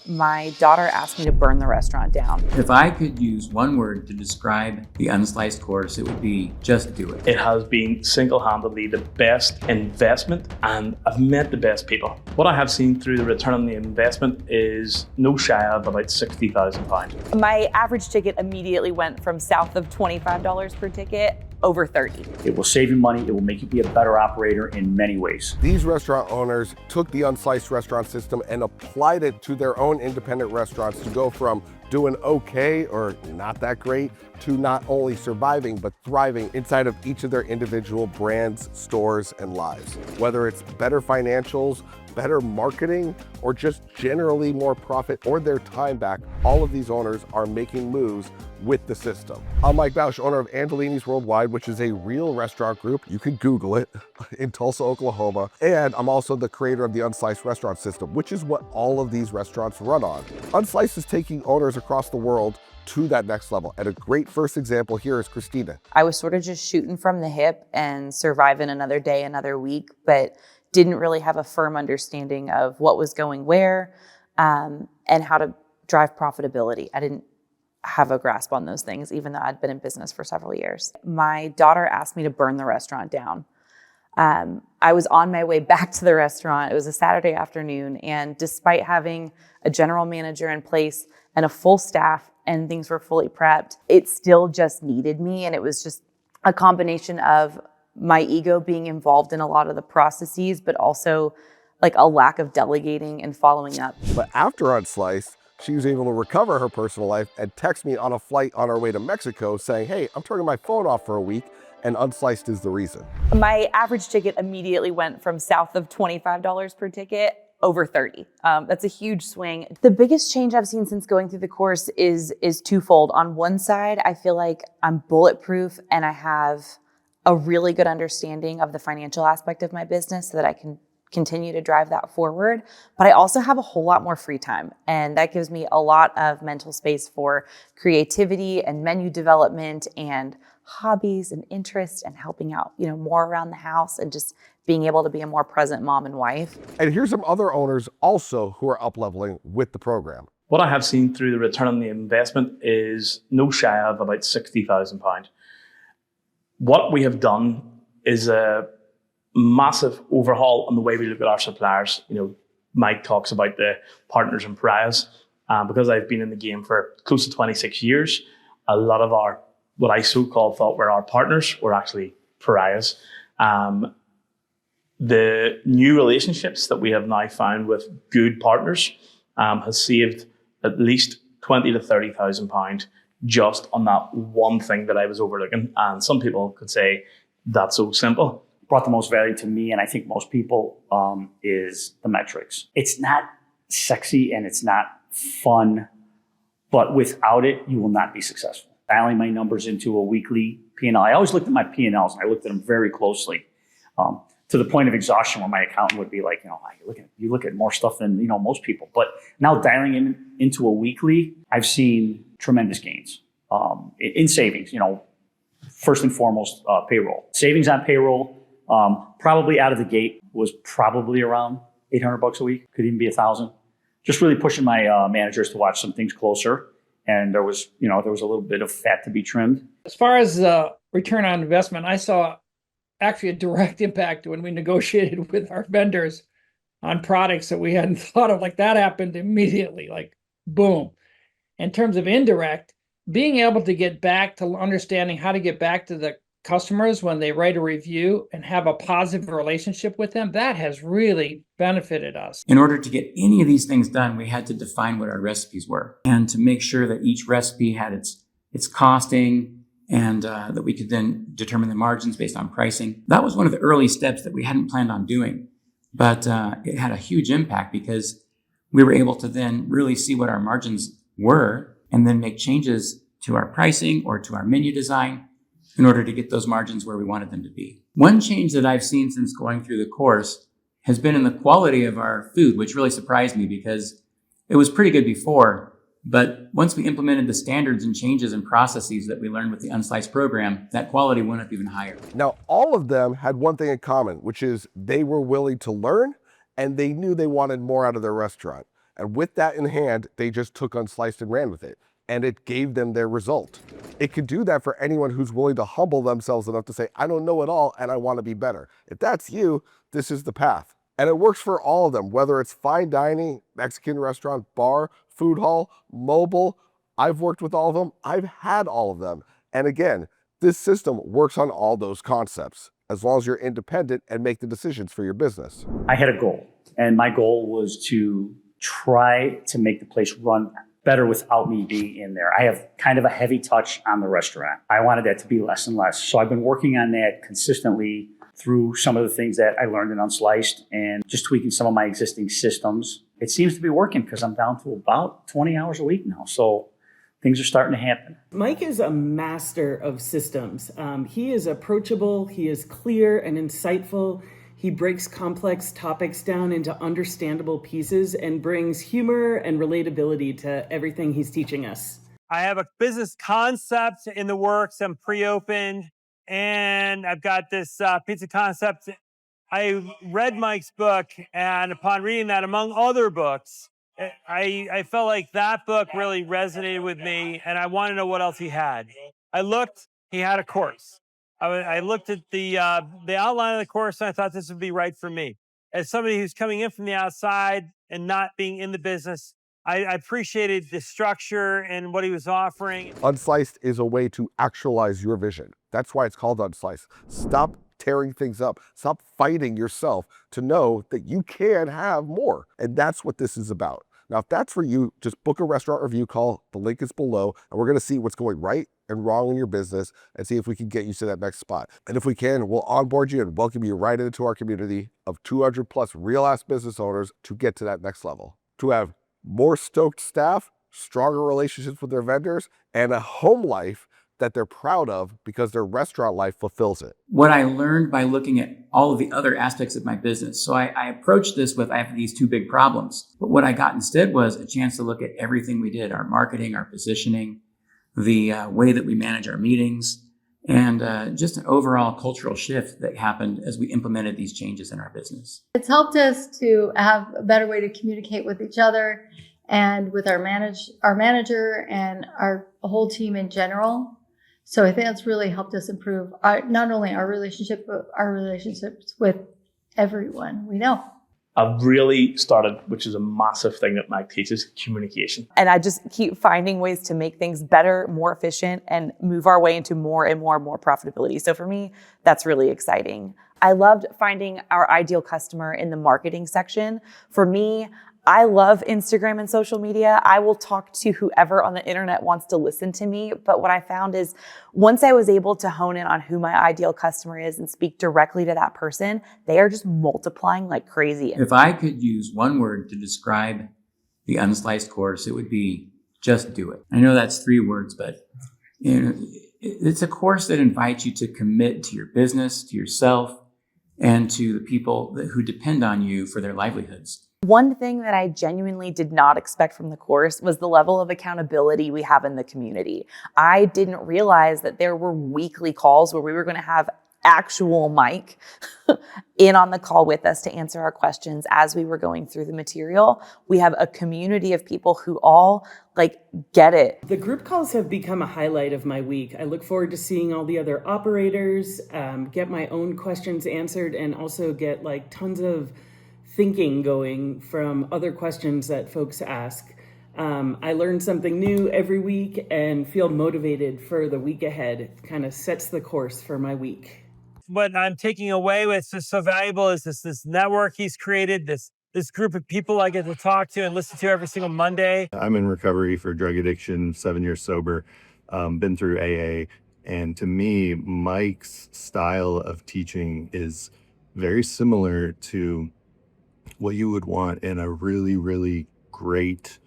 My daughter asked me to burn the restaurant down. If I could use one word to describe the Unsliced course, it would be just do it. It has been single-handedly the best investment, and I've met the best people. What I have seen through the return on the investment is no shy of about £60,000. My average ticket immediately went from south of $25 per ticket over 30. It will save you money. It will make you be a better operator in many ways. These restaurant owners took the Unsliced Restaurant System and applied it to their own independent restaurants to go from doing okay or not that great to not only surviving but thriving inside of each of their individual brands, stores, and lives. Whether it's better financials, better marketing, or just generally more profit or their time back, all of these owners are making moves with the system. I'm Mike Bausch, owner of Andolini's Worldwide, which is a real restaurant group. You can Google it, in Tulsa, Oklahoma. And I'm also the creator of the Unsliced Restaurant System, which is what all of these restaurants run on. Unsliced is taking owners across the world to that next level. And a great first example here is Christina. I was sort of just shooting from the hip and surviving another day, another week, but didn't really have a firm understanding of what was going where and how to drive profitability. I didn't have a grasp on those things, even though I'd been in business for several years. My daughter asked me to burn the restaurant down. I was on my way back to the restaurant. It was a Saturday afternoon, and despite having a general manager in place and a full staff and things were fully prepped, it still just needed me. And it was just a combination of my ego being involved in a lot of the processes, but also like a lack of delegating and following up. But after Unsliced, she was able to recover her personal life and text me on a flight on our way to Mexico saying, hey, I'm turning my phone off for a week, and Unsliced is the reason. My average ticket immediately went from south of $25 per ticket over 30. That's a huge swing. The biggest change I've seen since going through the course is twofold. On one side, I feel like I'm bulletproof and I have a really good understanding of the financial aspect of my business so that I can continue to drive that forward. But I also have a whole lot more free time, and that gives me a lot of mental space for creativity and menu development and hobbies and interests and helping out, more around the house and just being able to be a more present mom and wife. And here's some other owners also who are up-leveling with the program. What I have seen through the return on the investment is no shy of about £60,000. What we have done is a massive overhaul on the way we look at our suppliers. Mike talks about the partners and pariahs. Because I've been in the game for close to 26 years, a lot of what I so-called thought were our partners were actually pariahs. The new relationships that we have now found with good partners has saved at least £20,000 to £30,000 just on that one thing that I was overlooking. And some people could say that's so simple. Brought the most value to me, and I think most people, is the metrics. It's not sexy and it's not fun, but without it, you will not be successful. Dialing my numbers into a weekly P&L. I always looked at my P&Ls and I looked at them very closely, to the point of exhaustion where my accountant would be like, you look at more stuff than, most people. But now dialing into a weekly, I've seen tremendous gains, in savings, first and foremost, payroll. Savings on payroll, probably out of the gate was probably around $800 a week, could even be $1,000. Just really pushing my managers to watch some things closer. And there was a little bit of fat to be trimmed. As far as return on investment, I saw actually a direct impact when we negotiated with our vendors on products that we hadn't thought of. Like that happened immediately, like boom. In terms of indirect, being able to get back to understanding how to get back to the customers when they write a review and have a positive relationship with them, that has really benefited us. In order to get any of these things done, we had to define what our recipes were and to make sure that each recipe had its costing and that we could then determine the margins based on pricing. That was one of the early steps that we hadn't planned on doing, but it had a huge impact because we were able to then really see what our margins were and then make changes to our pricing or to our menu design in order to get those margins where we wanted them to be. One change that I've seen since going through the course has been in the quality of our food, which really surprised me because it was pretty good before. But once we implemented the standards and changes and processes that we learned with the Unsliced program, that quality went up even higher. Now, all of them had one thing in common, which is they were willing to learn and they knew they wanted more out of their restaurant. And with that in hand, they just took Unsliced and ran with it. And it gave them their result. It could do that for anyone who's willing to humble themselves enough to say, I don't know it all and I want to be better. If that's you, this is the path. And it works for all of them, whether it's fine dining, Mexican restaurant, bar, food hall, mobile. I've worked with all of them. I've had all of them. And again, this system works on all those concepts, as long as you're independent and make the decisions for your business. I had a goal, and my goal was to try to make the place run better without me being in there. I have kind of a heavy touch on the restaurant. I wanted that to be less and less. So I've been working on that consistently through some of the things that I learned in Unsliced and just tweaking some of my existing systems. It seems to be working because I'm down to about 20 hours a week now. So things are starting to happen. Mike is a master of systems. He is approachable, he is clear and insightful. He breaks complex topics down into understandable pieces and brings humor and relatability to everything he's teaching us. I have a business concept in the works. I'm pre-opened, and I've got this pizza concept. I read Mike's book, and upon reading that, among other books, I felt like that book really resonated with me, and I wanted to know what else he had. I looked, he had a course. I looked at the outline of the course, and I thought this would be right for me. As somebody who's coming in from the outside and not being in the business, I appreciated the structure and what he was offering. Unsliced is a way to actualize your vision. That's why it's called Unsliced. Stop tearing things up. Stop fighting yourself to know that you can have more. And that's what this is about. Now, if that's for you, just book a restaurant review call. The link is below, and we're going to see what's going right and wrong in your business and see if we can get you to that next spot. And if we can, we'll onboard you and welcome you right into our community of 200 plus real-ass business owners to get to that next level, to have more stoked staff, stronger relationships with their vendors, and a home life that they're proud of because their restaurant life fulfills it. What I learned by looking at all of the other aspects of my business. So I approached this with, I have these two big problems. But what I got instead was a chance to look at everything we did, our marketing, our positioning, the way that we manage our meetings, and just an overall cultural shift that happened as we implemented these changes in our business. It's helped us to have a better way to communicate with each other and with our manager and our whole team in general. So I think that's really helped us improve not only our relationship, but our relationships with everyone we know. I've really started, which is a massive thing that Mike teaches, communication. And I just keep finding ways to make things better, more efficient, and move our way into more and more and more profitability. So for me, that's really exciting. I loved finding our ideal customer in the marketing section. For me, I love Instagram and social media. I will talk to whoever on the internet wants to listen to me. But what I found is once I was able to hone in on who my ideal customer is and speak directly to that person, they are just multiplying like crazy. If I could use one word to describe the Unsliced course, it would be just do it. I know that's 3 words, but it's a course that invites you to commit to your business, to yourself, and to the people who depend on you for their livelihoods. One thing that I genuinely did not expect from the course was the level of accountability we have in the community. I didn't realize that there were weekly calls where we were going to have actual Mike in on the call with us to answer our questions as we were going through the material. We have a community of people who all get it. The group calls have become a highlight of my week. I look forward to seeing all the other operators, get my own questions answered, and also get tons of thinking going from other questions that folks ask. I learn something new every week and feel motivated for the week ahead. It kind of sets the course for my week. What I'm taking away with is so valuable is this network he's created, this group of people I get to talk to and listen to every single Monday. I'm in recovery for drug addiction, 7 years sober, been through AA. And to me, Mike's style of teaching is very similar to what you would want in a really, really great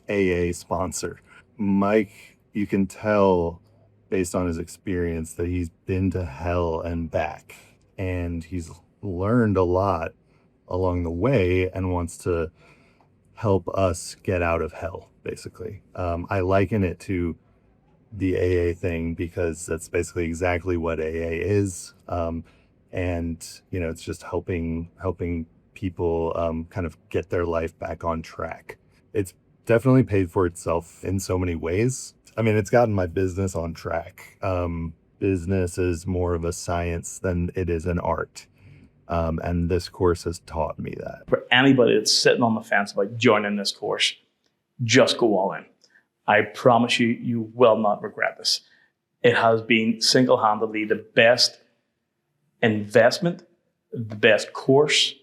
AA sponsor. Mike, you can tell based on his experience that he's been to hell and back, and he's learned a lot along the way and wants to help us get out of hell, basically. I liken it to the AA thing because that's basically exactly what AA is. And, it's just helping people kind of get their life back on track. It's definitely paid for itself in so many ways. I mean, it's gotten my business on track. Business is more of a science than it is an art. And this course has taught me that. For anybody that's sitting on the fence about joining this course, just go all in. I promise you, you will not regret this. It has been single-handedly the best investment, the best course,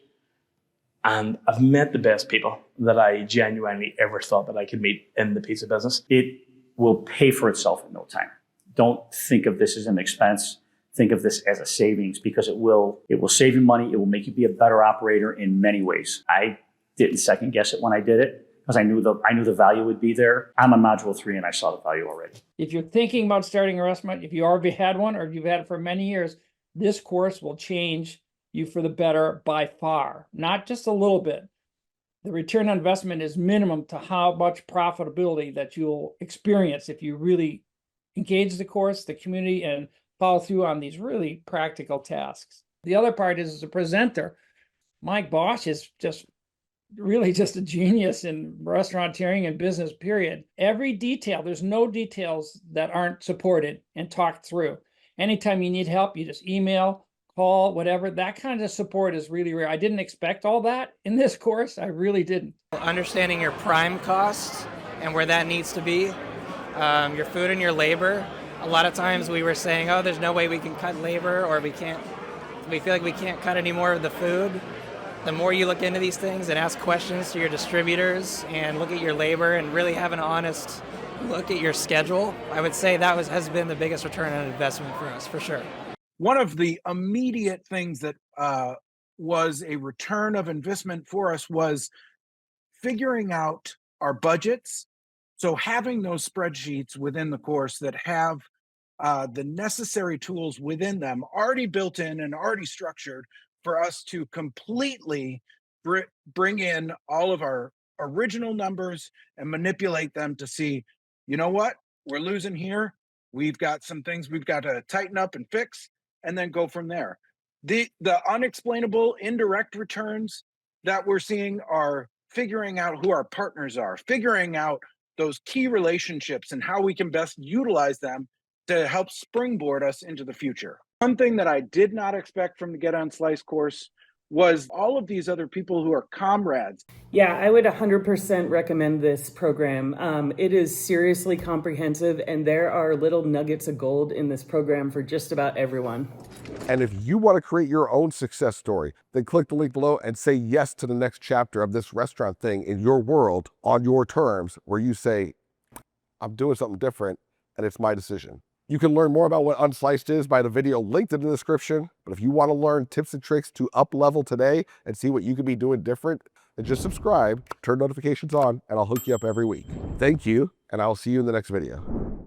and I've met the best people that I genuinely ever thought that I could meet in the pizza business. It will pay for itself in no time. Don't think of this as an expense. Think of this as a savings, because it will save you money. It will make you be a better operator in many ways. I didn't second guess it when I did it, because I knew the value would be there. I'm on module 3 and I saw the value already. If you're thinking about starting a restaurant, if you already had one or if you've had it for many years, this course will change you for the better by far, not just a little bit. The return on investment is minimum to how much profitability that you'll experience if you really engage the course, the community, and follow through on these really practical tasks. The other part is, as a presenter, Mike Bausch is really just a genius in restauranteering and business, period. Every detail, there's no details that aren't supported and talked through. Anytime you need help, you just email, call, whatever. That kind of support is really rare. I didn't expect all that in this course. I really didn't. Understanding your prime costs and where that needs to be, your food and your labor. A lot of times we were saying, oh, there's no way we can cut labor, or we feel like we can't cut any more of the food. The more you look into these things and ask questions to your distributors and look at your labor and really have an honest look at your schedule, I would say that has been the biggest return on investment for us, for sure. One of the immediate things that was a return of investment for us was figuring out our budgets. So having those spreadsheets within the course that have the necessary tools within them already built in and already structured for us to completely bring in all of our original numbers and manipulate them to see, you know what, we're losing here. We've got some things we've got to tighten up and fix, and then go from there. The unexplainable indirect returns that we're seeing are figuring out who our partners are, figuring out those key relationships and how we can best utilize them to help springboard us into the future. One thing that I did not expect from the Get Unsliced course was all of these other people who are comrades. Yeah, I would 100% recommend this program. It is seriously comprehensive, and there are little nuggets of gold in this program for just about everyone. And if you want to create your own success story, then click the link below and say yes to the next chapter of this restaurant thing in your world on your terms, where you say, I'm doing something different and it's my decision. You can learn more about what Unsliced is by the video linked in the description. But if you want to learn tips and tricks to up level today and see what you could be doing different, then just subscribe, turn notifications on, and I'll hook you up every week. Thank you, and I'll see you in the next video.